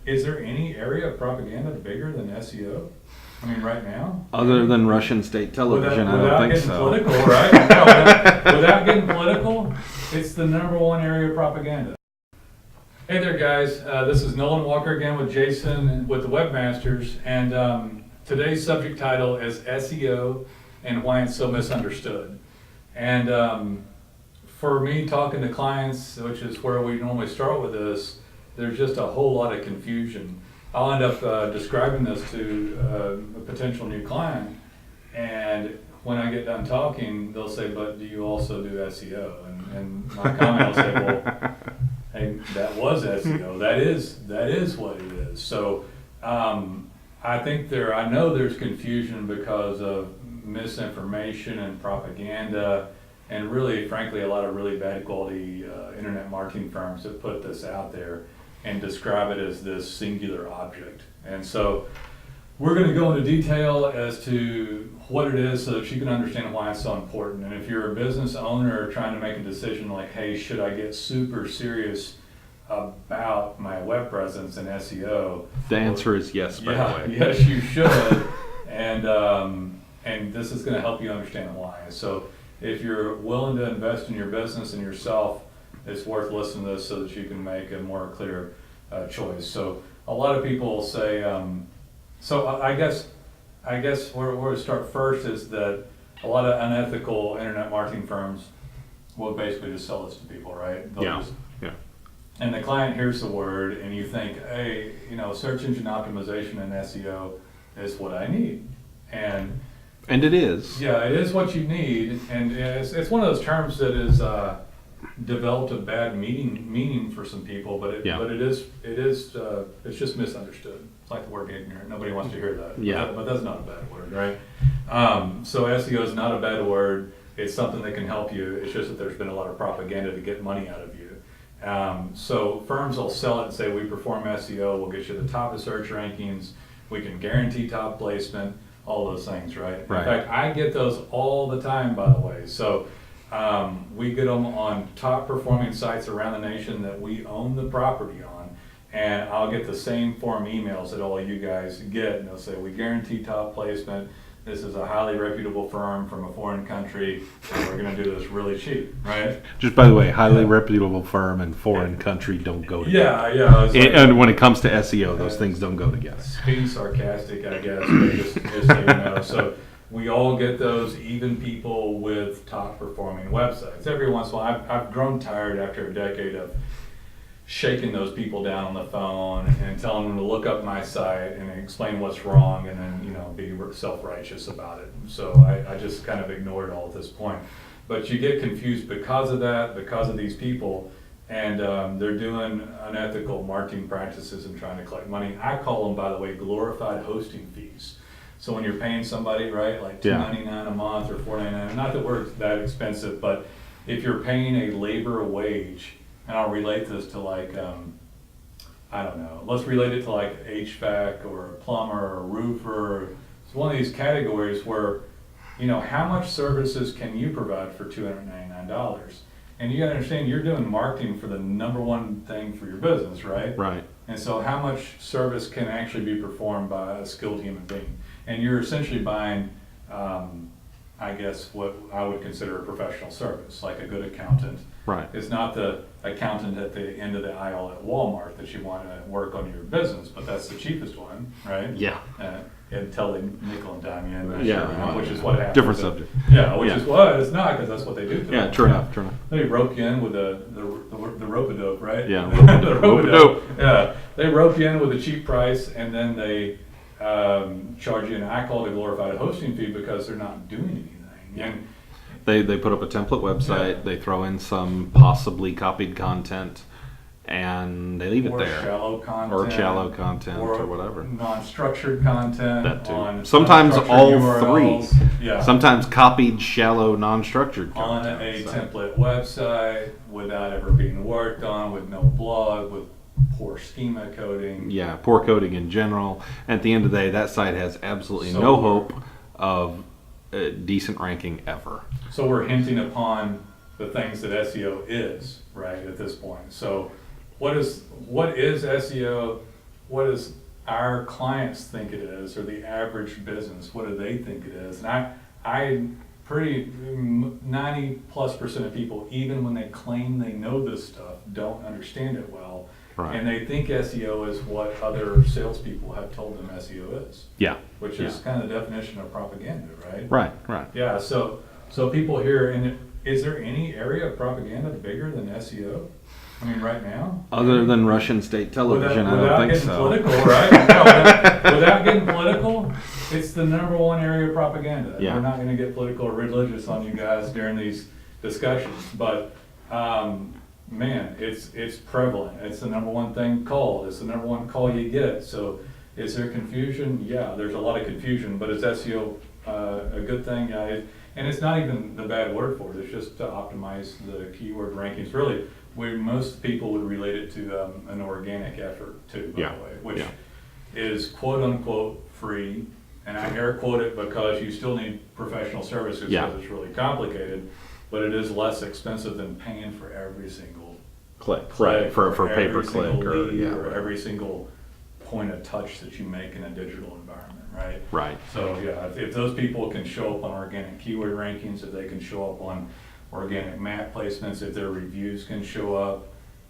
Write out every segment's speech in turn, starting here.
is there any area of propaganda bigger than SEO? I mean, right now? Other than Russian state television, I don't think so. Without getting political, right? No, without getting political, it's the number one area of propaganda. Hey there, guys. This is Nolan Walker again with Jason with the Webmasters, and today's subject title is SEO and why it's so misunderstood. And for me, talking to clients, which is where we normally start with this, there's just a whole lot of confusion. I'll end up describing this to a potential new client, and when I get done talking, they'll say, "But do you also do SEO?" And my comment will say, "Well, hey, that was SEO. That is what it is." So I think I know there's confusion because of misinformation and propaganda, and really, frankly, a lot of really bad quality internet marketing firms that put this out there and describe it as this singular object. And so we're going to go into detail as to what it is so that you can understand why it's so important. And if you're a business owner trying to make a decision like, hey, should I get super serious about my web presence and SEO? The answer is yes, by the way. Yes, you should. And this is going to help you understand why. So if you're willing to invest in your business and yourself, it's worth listening to this so that you can make a more clear choice. So a lot of people say, so I guess where to start first is that a lot of unethical internet marketing firms will basically just sell this to people, right? Yeah. And the client hears the word and you think, hey, search engine optimization and SEO is what I need. And it is. Yeah, it is what you need. And it's one of those terms that is developed a bad meaning for some people, but it's just misunderstood. It's like the word ignorant. Nobody wants to hear that. Yeah. But that's not a bad word, right? So SEO is not a bad word. It's something that can help you. It's just that there's been a lot of propaganda to get money out of you. So firms will sell it and say, we perform SEO, we'll get you the top of search rankings, we can guarantee top placement, all those things, right? Right. In fact, I get those all the time, by the way. So we get them on top performing sites around the nation that we own the property on, and I'll get the same form emails that all you guys get, and they'll say, we guarantee top placement, this is a highly reputable firm from a foreign country, and we're going to do this really cheap, right? Just by the way, highly reputable firm and foreign country don't go together. Yeah. And when it comes to SEO, those things don't go together. Being sarcastic, I guess, but just so you know. So we all get those, even people with top performing websites. Every once in a while, I've grown tired after a decade of shaking those people down on the phone and telling them to look up my site and explain what's wrong and then be self-righteous about it. So I just kind of ignored it all at this point. But you get confused because of that, because of these people, and they're doing unethical marketing practices and trying to collect money. I call them, by the way, glorified hosting fees. So when you're paying somebody, right, like $2.99 a month or $4.99, not that we're that expensive, but if you're paying a labor wage, and I'll relate this to like, I don't know, let's relate it to like HVAC or a plumber or a roofer. It's one of these categories where, how much services can you provide for $299? And you gotta understand, you're doing marketing for the number one thing for your business, right? Right. And so how much service can actually be performed by a skilled human being? And you're essentially buying, I guess, what I would consider a professional service, like a good accountant. Right. It's not the accountant at the end of the aisle at Walmart that you want to work on your business, but that's the cheapest one, right? Yeah. Until they nickel and dime you in, which is what happens. Different subject. Yeah, which is what it's not, because that's what they do. Yeah, true enough. They rope you in with the rope-a-dope, right? Yeah, the rope-a-dope. Yeah, they rope you in with a cheap price, and then they charge you, and I call it a glorified hosting fee because they're not doing anything. And They put up a template website, they throw in some possibly copied content, and they leave it there. Shallow content. Or whatever. Non-structured content. That too. On Sometimes all URLs. three. Yeah. Sometimes copied, shallow, non-structured On content. a template website without ever being worked on, with no blog, with poor schema coding. Yeah, poor coding in general. At the end of the day, that site has absolutely So no hope of decent ranking ever. So we're hinting upon the things that SEO is, right, at this point. So what is SEO? what does our clients think it is, or the average business, what do they think it is? And I pretty 90+% of people, even when they claim they know this stuff, don't understand it well. Right. And they think SEO is what other salespeople have told them SEO is. Yeah. Which is kind of the definition of propaganda, right? Right. Yeah, so people here, and is there any area of propaganda bigger than SEO? I mean, right now? Other than Russian state television, I don't think so. Without getting political, right? No, without getting political, it's the #1 area of propaganda. Yeah. We're not going to get political or religious on you guys during these discussions, but man, it's prevalent. It's the #1 thing called. It's the #1 call you get. So is there confusion? Yeah, there's a lot of confusion, but is SEO a good thing? Yeah, and it's not even the bad word for it. It's just to optimize the keyword rankings. Really, most people would relate it to an organic effort too, by the way, which is quote unquote free. And I air quote it because you still need professional services because it's really complicated, but it is less expensive than paying for every single click, right? For pay per click or every single point of touch that you make in a digital environment, right? Right. So yeah, if those people can show up on organic keyword rankings, if they can show up on organic map placements, if their reviews can show up.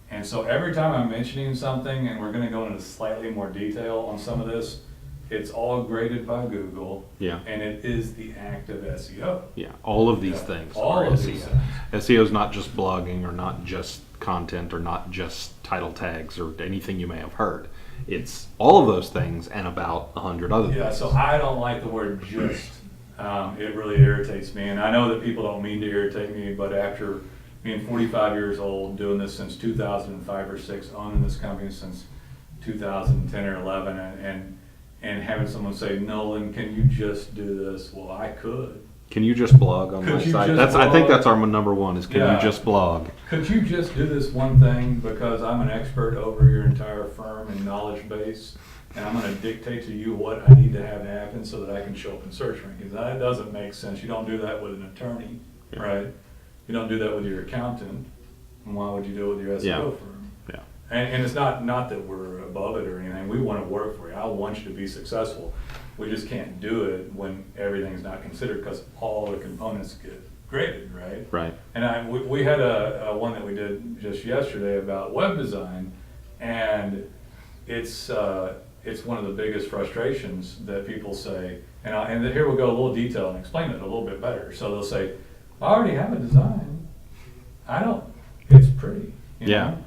And so every time I'm mentioning something, and we're going to go into slightly more detail on some of this, it's all graded by Google. Yeah. And it is the act of SEO. Yeah. All of these things are SEO. SEO is not just blogging or not just content or not just title tags or anything you may have heard. It's all of those things and about 100 other things. Yeah, so I don't like the word just. It really irritates me, and I know that people don't mean to irritate me, but after being 45 years old, doing this since 2005 or 6, owning this company since 2010 or 11, and having someone say, Nolan, can you just do this? Well, I could. Can you just blog on my site? I think that's our #1 is can you just blog? Could you just do this one thing because I'm an expert over your entire firm and knowledge base, and I'm going to dictate to you what I need to have happen so that I can show up in search rankings? That doesn't make sense. You don't do that with an attorney, right? You don't do that with your accountant. And why would you do it with your SEO firm? Yeah. And it's not that we're above it or anything. We want to work for you. I want you to be successful. We just can't do it when everything's not considered because all the components get graded, right? Right. And we had a one that we did just yesterday about web design, and it's one of the biggest frustrations that people say, and here we'll go a little detail and explain it a little bit better. So they'll say, I already have a design. It's pretty. You know?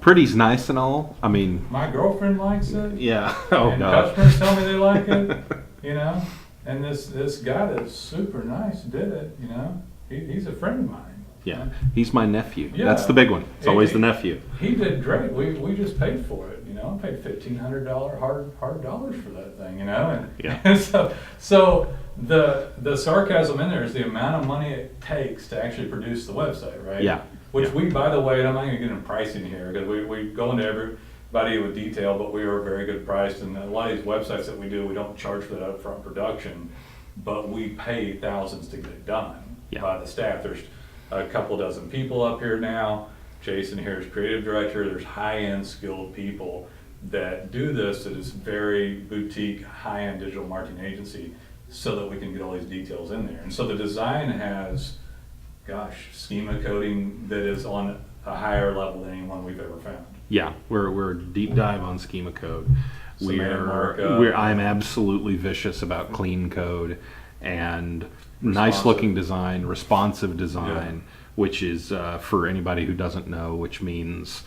Pretty's nice and all. I mean, my girlfriend likes it. Yeah. And customers tell me they like it. You know, and this guy that's super nice did it. You know, he's a friend of mine. Yeah, he's my nephew. Yeah. That's the big one. It's always the nephew. He did great. We just paid for it. You know, I paid $1,500 hard dollars for that thing. You know, and so the sarcasm in there is the amount of money it takes to actually produce the website, right? Yeah. Which we, by the way, and I'm not going to get into pricing here because we go into everybody with detail, but we are very good priced. And a lot of these websites that we do, we don't charge for that upfront production, but we pay thousands to get it done by the staff. There's a couple dozen people up here now. Jason here is creative director. There's high-end skilled people that do this. It is very boutique, high-end digital marketing agency so that we can get all these details in there. And so the design has schema coding that is on a higher level than anyone we've ever found. Yeah, we're deep dive on schema code. I'm absolutely vicious about clean code and nice looking design, responsive design, which is for anybody who doesn't know, which means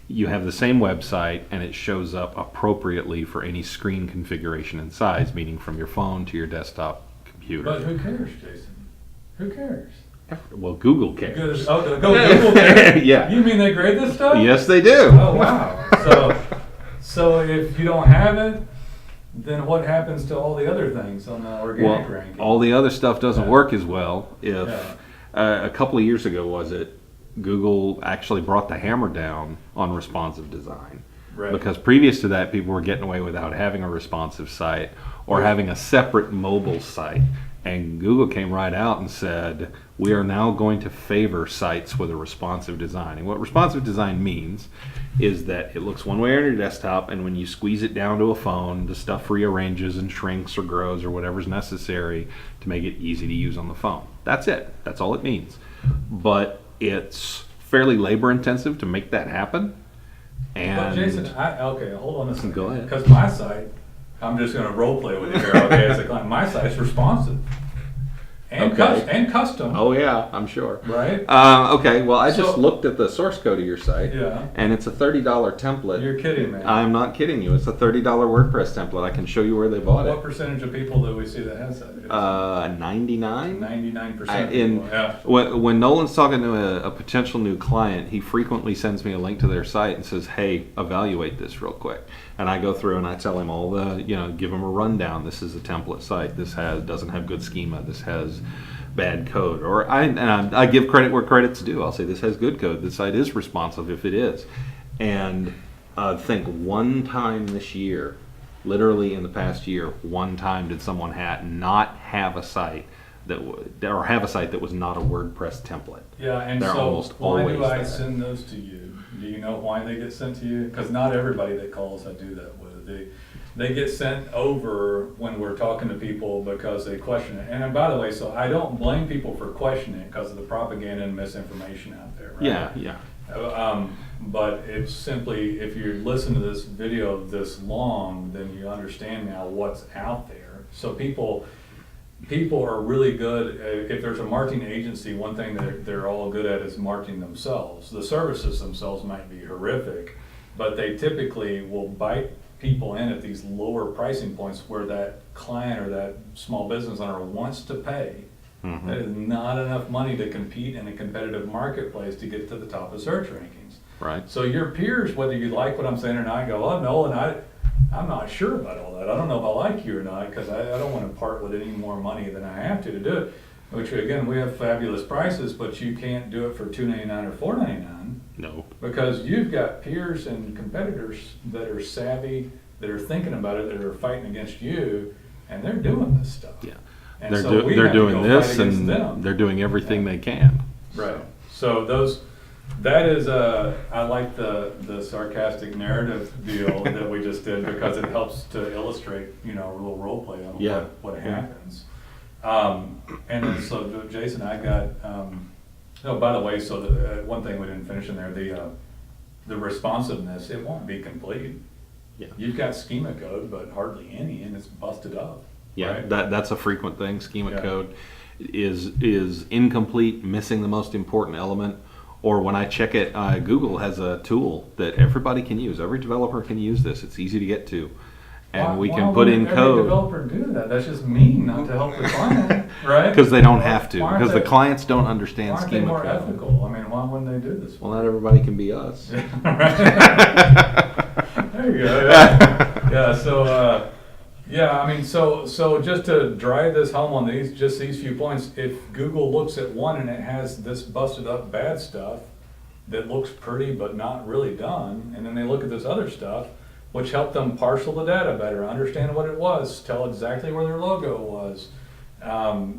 you have the same website and it shows up appropriately for any screen configuration and size, meaning from your phone to your desktop computer. But who cares, Jason? Who cares? Well, Google cares. Google cares? Yeah. You mean they grade this stuff? Yes, they do. Oh, wow. So if you don't have it, then what happens to all the other things on the organic ranking? All the other stuff doesn't work as well. If a couple of years ago, Google actually brought the hammer down on responsive design. Right. Because previous to that, people were getting away without having a responsive site or having a separate mobile site. And Google came right out and said, we are now going to favor sites with a responsive design. And what responsive design means is that it looks one way on your desktop, and when you squeeze it down to a phone, the stuff rearranges and shrinks or grows or whatever's necessary to make it easy to use on the phone. That's it. That's all it means. But it's fairly labor intensive to make that happen. And But Jason, okay, hold on a second. Go ahead. Because my site, I'm just going to role play with you here. Okay, as a client, my site's responsive and, Okay. and custom. Oh yeah, I'm sure. Right? Okay, well I just So- looked at the source code of your site, Yeah. and it's a $30 template. You're kidding me. I'm not kidding you. It's a $30 WordPress template. I can show you where they bought What it. percentage of people do we see that has that? 99. 99% of In people. Yeah. when Nolan's talking to a potential new client, he frequently sends me a link to their site and says, "Hey, evaluate this real quick." And I go through and I tell him all the, give him a rundown. This is a template site. This doesn't have good schema. This has bad code. Or I give credit where credit's due. I'll say this has good code. This site is responsive if it is. And I think one time this year, literally in the past year, one time did someone not have a site or have a site that was not a WordPress template. Yeah, and They're so almost why always do I there. send those to you? Do you know why they get sent to you? Because not everybody that calls I do that with. They get sent over when we're talking to people because they question it. And by the way, so I don't blame people for questioning it because of the propaganda and misinformation out there, right? Yeah. But it's simply, if you listen to this video this long, then you understand now what's out there. So people are really good. If there's a marketing agency, one thing that they're all good at is marketing themselves. The services themselves might be horrific, but they typically will bite people in at these lower pricing points where that client or that small business owner wants to pay. Mm-hmm. That is not enough money to compete in a competitive marketplace to get to the top of search rankings. Right. So your peers, whether you like what I'm saying or not, go, oh no, and I'm not sure about all that. I don't know if I like you or not because I don't want to part with any more money than I have to do it. Which again, we have fabulous prices, but you can't do it for $2.99 or $4.99. No. Because you've got peers and competitors that are savvy, that are thinking about it, that are fighting against you, and they're doing this stuff. Yeah. And They're so we have to doing go this, fight against and them. they're doing everything they can. Right. So that is I like the sarcastic narrative deal that we just did because it helps to illustrate, a little role play on Yeah. what happens. And then so Jason, I got. Oh, by the way, so one thing we didn't finish in there, the responsiveness, it won't be complete. Yeah. You've got schema code, but hardly any, and it's busted up. Yeah, Right? that's a frequent thing. Schema Yeah. code is incomplete, missing the most important element. Or when I check it, Google has a tool that everybody can use. Every developer can use this. It's easy to get to. And we can put in Every code. developer do that. That's just mean not to help the client, right? Because they don't have to. Why aren't Because the they- clients don't understand Aren't they schema more code. ethical? I mean, why wouldn't they do this? Well, not everybody can be us. There you go. Yeah. So just to drive this home on these few points, if Google looks at one and it has this busted up bad stuff that looks pretty but not really done, and then they look at this other stuff, which helped them parcel the data better, understand what it was, tell exactly where their logo was,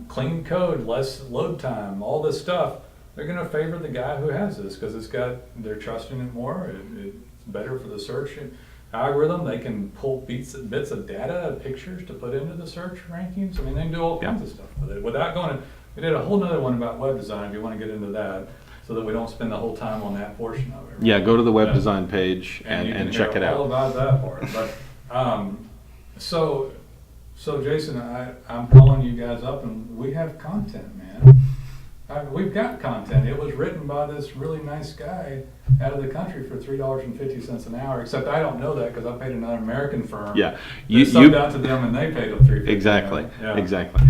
clean code, less load time, all this stuff, they're going to favor the guy who has this because they're trusting it more. It's better for the search algorithm. They can pull bits of data, pictures to put into the search rankings. I mean, they can do all kinds of stuff with it without going. We did a whole nother one about web design. If you want to get into that, so that we don't spend the whole time on that portion of it. Right? Yeah, go to the web Yeah. design page You and can check hear it all out. about that part. But so Jason, I'm calling you guys up, and we have content, man. We've got content. It was written by this really nice guy out of the country for $3.50 an hour. Except I don't know that because I paid another American firm. Yeah, That you subbed out to them, and they paid them $3.50. exactly, Yeah. exactly.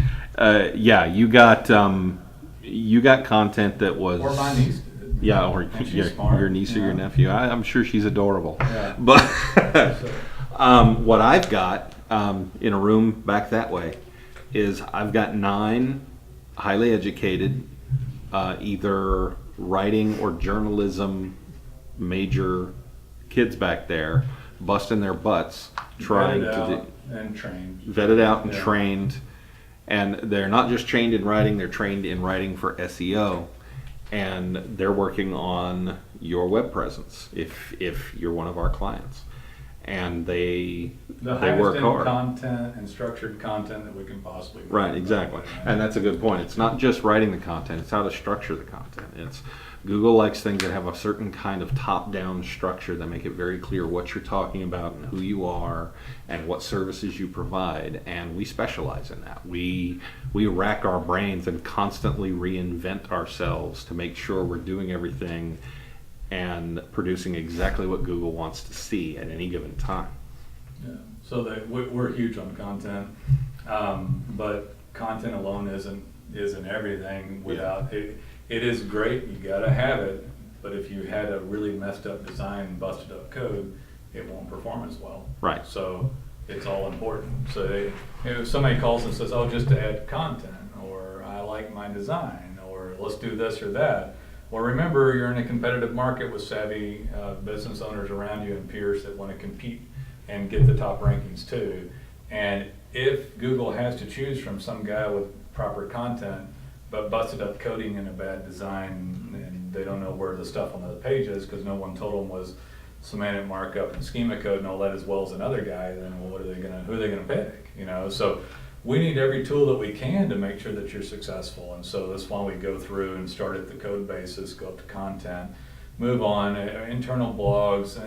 You got content that was. Or my niece did. Yeah, or And she's your, smart, your niece or your yeah. nephew. I'm sure she's adorable. Yeah. But So, what I've got in a room back that way is I've got 9 highly educated, either writing or journalism major kids back there, busting their butts trying vetted to out and trained. vetted out and Yeah. trained. And they're not just trained in writing, they're trained in writing for SEO. And they're working on your web presence if you're one of our clients. And they work hard. Content and structured content that we can possibly write. Right, exactly. And that's a good point. It's not just writing the content, it's how to structure the content. It's Google likes things that have a certain kind of top-down structure that make it very clear what you're talking about and who you are and what services you provide, and we specialize in that. We rack our brains and constantly reinvent ourselves to make sure we're doing everything and producing exactly what Google wants to see at any given time. Yeah. So we're huge on content, but content alone isn't everything without it. It is great, you gotta have it, but if you had a really messed up design, busted up code, it won't perform as well. Right. So it's all important. So if somebody calls and says, oh, just to add content, or I like my design, or let's do this or that. Well, remember, you're in a competitive market with savvy business owners around you and peers that want to compete and get the top rankings too. And if Google has to choose from some guy with proper content, but busted up coding and a bad design, and they don't know where the stuff on the page is because no one told them was semantic markup and schema code and all that as well as another guy, then well, who are they gonna pick? You know, so we need every tool that we can to make sure that you're successful. And so that's why we go through and start at the code basis, go up to content, move on, internal blogs,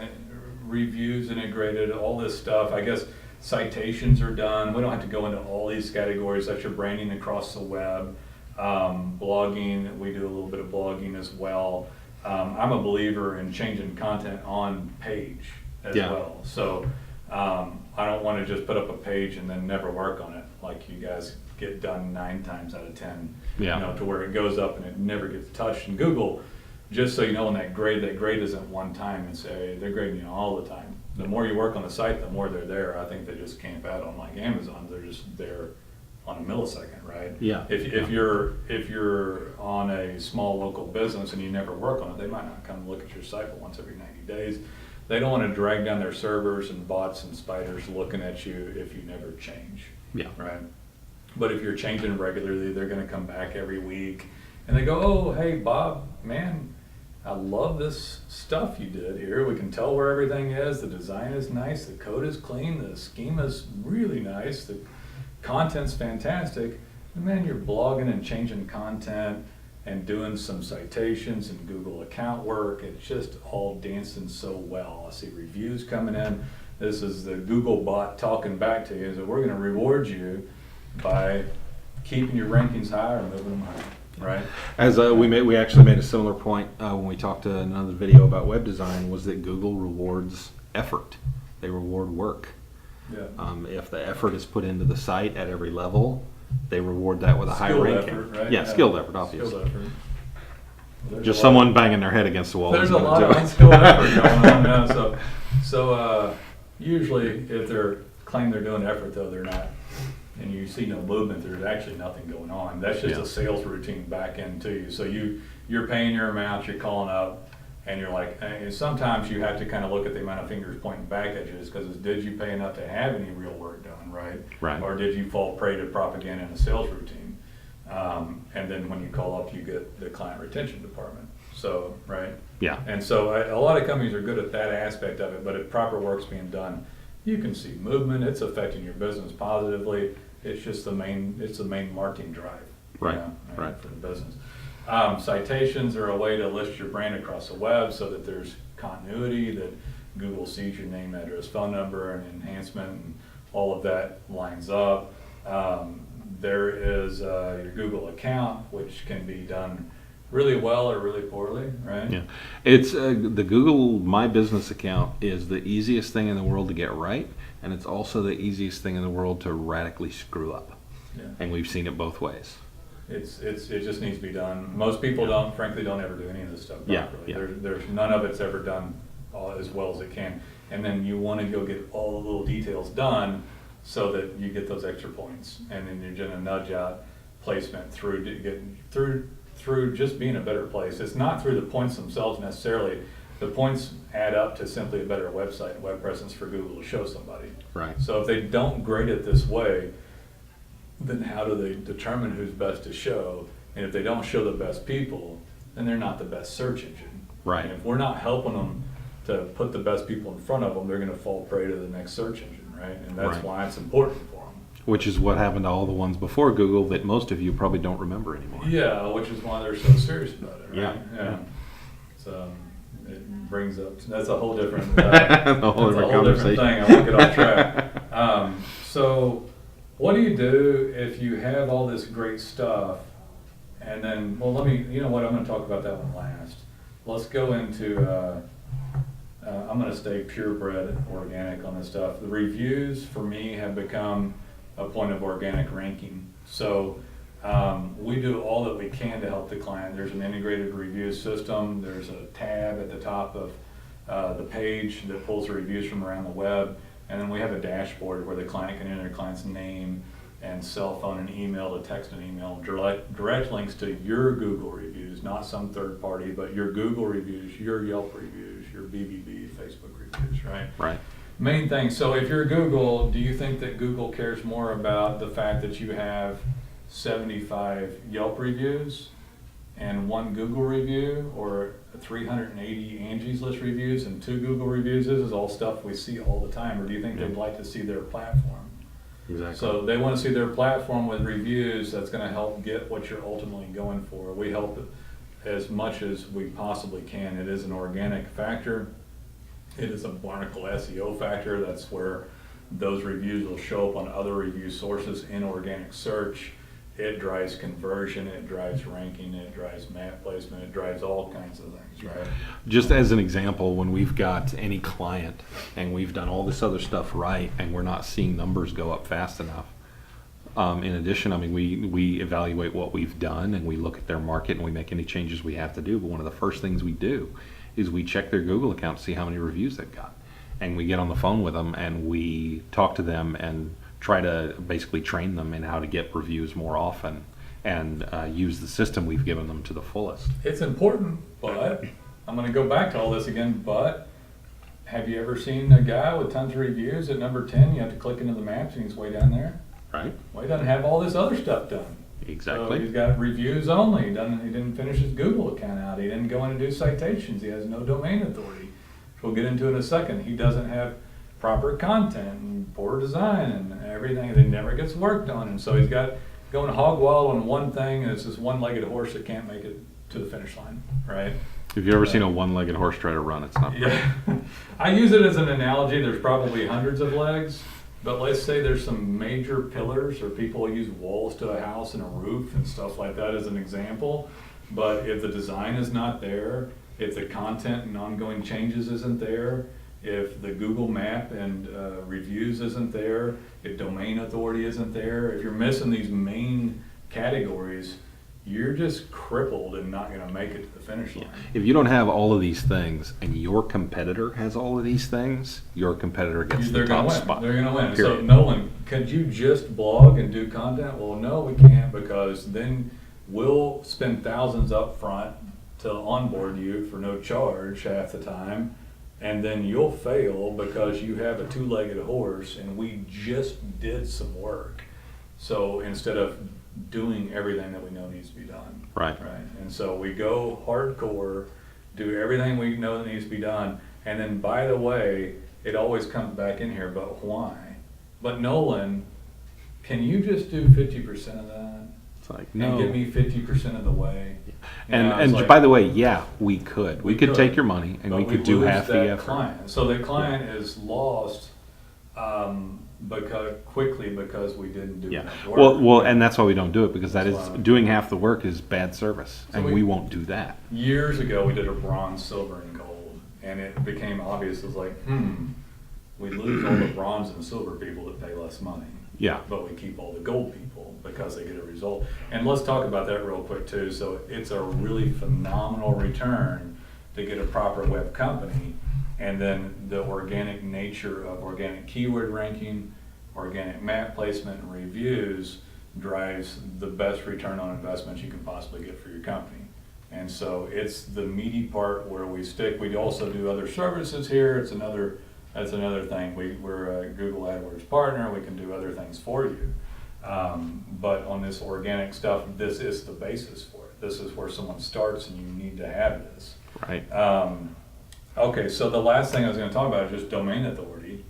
reviews integrated, all this stuff. I guess citations are done. We don't have to go into all these categories. That's your branding across the web. Blogging, we do a little bit of blogging as well. I'm a believer in changing content on page as well. So I don't want to just put up a page and then never work on it like you guys get done 9 times out of 10. Yeah. You know, to where it goes up and it never gets touched. And Google, just so you know, in that grade isn't one time. It's they're grading you all the time. The more you work on the site, the more they're there. I think they just camp out on like Amazon. They're just there on a millisecond, right? Yeah. If you're on a small local business and you never work on it, they might not come look at your site but once every 90 days. They don't want to drag down their servers and bots and spiders looking at you if you never change. Yeah. Right. But if you're changing regularly, they're going to come back every week and they go, oh, hey, Bob, man, I love this stuff you did here. We can tell where everything is. The design is nice. The code is clean. The schema is really nice. The content's fantastic. And man, you're blogging and changing content and doing some citations and Google account work. It's just all dancing so well. I see reviews coming in. This is the Google bot talking back to you. So we're going to reward you by keeping your rankings high or moving them higher. Right. As we actually made a similar point when we talked to another video about web design, was that Google rewards effort. They reward work. Yeah. If the effort is put into the site at every level, they reward that with a high ranking. Effort, right? Yeah, skilled effort, obviously. Skilled effort. Well, just someone banging their head against the wall. There's a lot of unskilled effort going on now. So usually if they're claim they're doing effort, though they're not, and you see no movement, there's actually nothing going on. That's just a sales routine back into you. So you're paying your amount, you're calling up, and you're like, and sometimes you have to kind of look at the amount of fingers pointing back at you, because did you pay enough to have any real work done, right? Right. Or did you fall prey to propaganda in a sales routine? And then when you call up, you get the client retention department. So, right? Yeah. And so a lot of companies are good at that aspect of it, but if proper work's being done, you can see movement. It's affecting your business positively. It's just the main marketing drive. Right. You know, right. For the business. Citations are a way to list your brand across the web so that there's continuity, that Google sees your name, address, phone number, and enhancement, and all of that lines up. There is your Google account, which can be done really well or really poorly, right? Yeah, it's the Google My Business account is the easiest thing in the world to get right, and it's also the easiest thing in the world to radically screw up. Yeah. And we've seen it both ways. It just needs to be done. Most people frankly don't ever do any of this stuff properly. Yeah. There's none of it's ever done as well as it can. And then you want to go get all the little details done so that you get those extra points. And then you're going to nudge out placement through just being a better place. It's not through the points themselves necessarily. The points add up to simply a better website and web presence for Google to show somebody. Right. So if they don't grade it this way, then how do they determine who's best to show? And if they don't show the best people, then they're not the best search engine. Right. And if we're not helping them to put the best people in front of them, they're going to fall prey to the next search engine, right? And that's Right. why it's important for them. Which is what happened to all the ones before Google that most of you probably don't remember anymore. Yeah, which is why they're so serious about it, right? Yeah. So it brings up, that's a whole different, A whole different conversation. thing. I won't get off track. So what do you do if you have all this great stuff and then, well, you know what, I'm going to talk about that one last. Let's go into, I'm going to stay purebred organic on this stuff. The reviews for me have become a point of organic ranking. So we do all that we can to help the client. There's an integrated review system. There's a tab at the top of the page that pulls the reviews from around the web. And then we have a dashboard where the client can enter their client's name and cell phone and email to text and email, direct links to your Google reviews, not some third party, but your Google reviews, your Yelp reviews, your BBB, Facebook reviews, right? Right. Main thing, so if you're Google, do you think that Google cares more about the fact that you have 75 Yelp reviews and 1 Google review, or 380 Angie's List reviews and 2 Google reviews? This is all stuff we see all the time. Or do you think they'd like to see their platform? Exactly. So they want to see their platform with reviews that's going to help get what you're ultimately going for. We help it as much as we possibly can. It is an organic factor. It is a Barnacle SEO factor. That's where those reviews will show up on other review sources in organic search. It drives conversion, it drives ranking, it drives map placement, it drives all kinds of things, right? Just as an example, when we've got any client and we've done all this other stuff right and we're not seeing numbers go up fast enough, in addition, I mean, we evaluate what we've done and we look at their market and we make any changes we have to do. But one of the first things we do is we check their Google account to see how many reviews they've got. And we get on the phone with them and we talk to them and try to basically train them in how to get reviews more often and use the system we've given them to the fullest. It's important, but I'm going to go back to all this again, but have you ever seen a guy with tons of reviews at number 10? You have to click into the maps and he's way down there. Right. Well, he doesn't have all this other stuff done. Exactly. So he's got reviews only. He didn't finish his Google account out. He didn't go in and do citations. He has no domain authority, which we'll get into in a second. He doesn't have proper content and poor design and everything that never gets worked on. And so he's got going hog wild on one thing, and it's this one-legged horse that can't make it to the finish line, right? Have you ever seen a one-legged horse try to run? It's not pretty. Yeah. I use it as an analogy. There's probably hundreds of legs, but let's say there's some major pillars, or people use walls to a house and a roof and stuff like that as an example. But if the design is not there, if the content and ongoing changes isn't there, if the Google map and reviews isn't there, if domain authority isn't there, if you're missing these main categories, you're just crippled and not going to make it to the finish line. If you don't have all of these things and your competitor has all of these things, your competitor gets the top spot. They're going to win. Period. So Nolan, could you just blog and do content? Well, no, we can't, because then we'll spend thousands up front to onboard you for no charge half the time. And then you'll fail because you have a two-legged horse and we just did some work. So instead of doing everything that we know needs to be done. Right. Right. And so we go hardcore, do everything we know that needs to be done. And then, by the way, it always comes back in here, but why? But Nolan, can you just do 50% of that? It's like, And no. get me 50% of the way? And like, by the way, yeah, we could. We could take your money and but we could do lose half the that effort. client. So the client is lost because we didn't do Yeah. enough work. Well, and that's why we don't do it, because that is That's why. doing half the work is bad service, So and we- we won't do that. Years ago, we did a bronze, silver, and gold, and it became obvious. It was like, we lose all the bronze and silver people that pay less money, Yeah. but we keep all the gold people because they get a result. And let's talk about that real quick too. So it's a really phenomenal return to get a proper web company, and then the organic nature of organic keyword ranking, organic map placement, and reviews drives the best return on investment you can possibly get for your company. And so it's the meaty part where we stick. We also do other services here. That's another thing. We're a Google AdWords partner. We can do other things for you. But on this organic stuff, this is the basis for it. This is where someone starts, and you need to have this. Right. Okay, so the last thing I was going to talk about is just domain authority.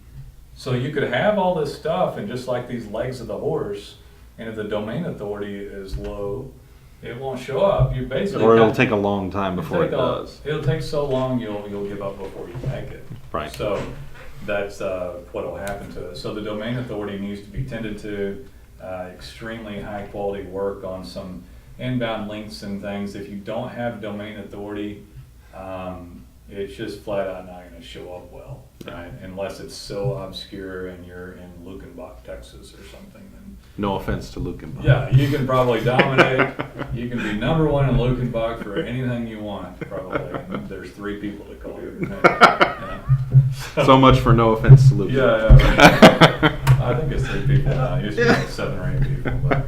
So you could have all this stuff, and just like these legs of the horse, and if the domain authority is low, it won't show up. You basically Or it'll take a long time before it does. It'll take so long you'll give up before you make it. Right. So that's what will happen to it. So the domain authority needs to be tended to. Extremely high quality work on some inbound links and things. If you don't have domain authority, it's just flat out not going to show up well, right? Unless it's so obscure and you're in Lukenbach, Texas or something. Then, no offense to Lukenbach. yeah, you can probably dominate. You can be #1 in Lukenbach for anything you want, probably. And there's 3 people to call you. Yeah. So much for no offense to Lukenbach. Yeah, right. I think it's 3 people now. It used to be like 7 or 8 people. But,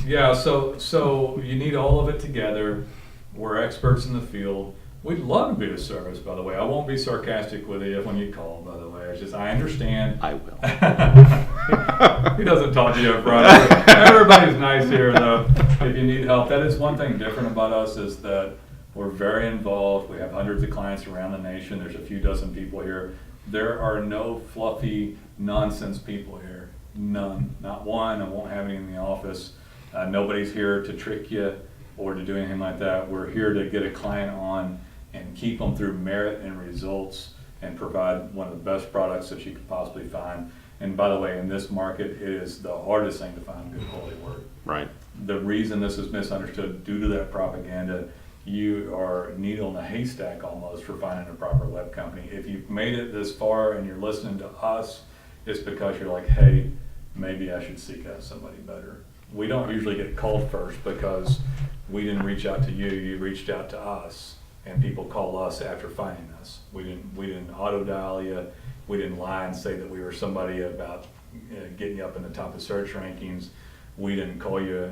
yeah, so you need all of it together. We're experts in the field. We'd love to be of service, by the way. I won't be sarcastic with you when you call, by the way. It's just, I understand. I will. He doesn't talk to you up front. Everybody's nice here, though. If you need help, that is one thing different about us, is that we're very involved. We have hundreds of clients around the nation. There's a few dozen people here. There are no fluffy nonsense people here. None. Not one. I won't have any in the office. Nobody's here to trick you or to do anything like that. We're here to get a client on and keep them through merit and results and provide one of the best products that you could possibly find. And by the way, in this market, it is the hardest thing to find good quality work. Right. The reason this is misunderstood due to that propaganda, you are a needle in a haystack almost for finding a proper web company. If you've made it this far and you're listening to us, it's because you're like, hey, maybe I should seek out somebody better. We don't usually get called first because we didn't reach out to you, you reached out to us, and people call us after finding us. We didn't auto dial you, we didn't lie and say that we were somebody about getting you up in the top of search rankings. We didn't call you,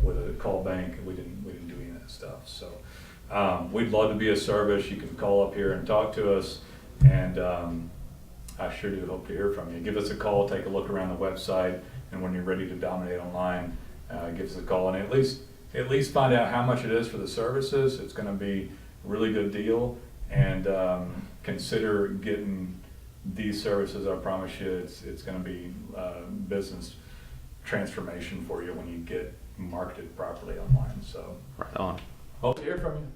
with a call bank. We didn't do any of that stuff. So we'd love to be of service. You can call up here and talk to us, and I sure do hope to hear from you. Give us a call, take a look around the website, and when you're ready to dominate online, give us a call, and at least find out how much it is for the services. It's going to be a really good deal, and consider getting these services. I promise you, it's going to be business transformation for you when you get marketed properly online. So, Right on. hope to hear from you.